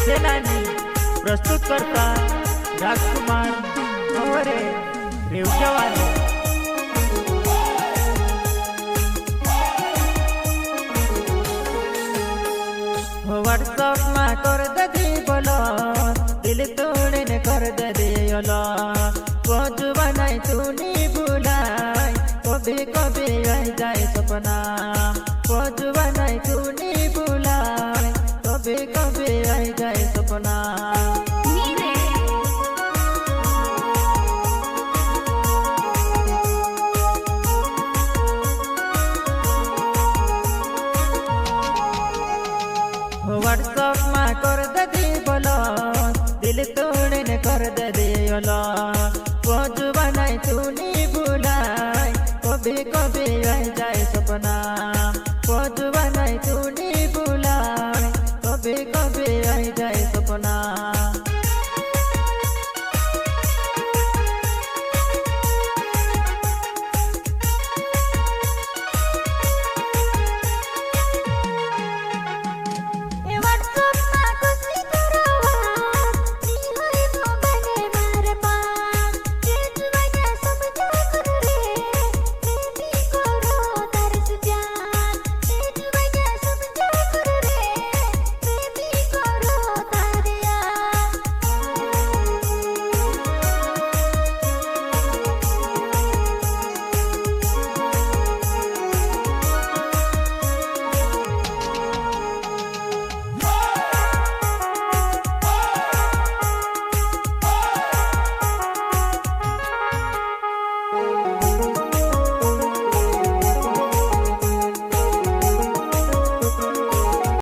सेनानी प्रस्तुत करता राजकुमार मोरे रेवजावाले। व्हाट्सएप में कर दे बोलो दिल तोड़े ने कर दे योलो पहुँचवा नहीं तू नहीं भूलाई कभी कभी आई जाए सपना पहुँचवा नहीं तू नहीं भूलाई कभी कभी आई जाए सपना। व्हाट्सएप में कर दे बोलो दिल तोड़े ने कर दे योलो पहुँचवा नहीं तू नहीं भूलाई कभी कभी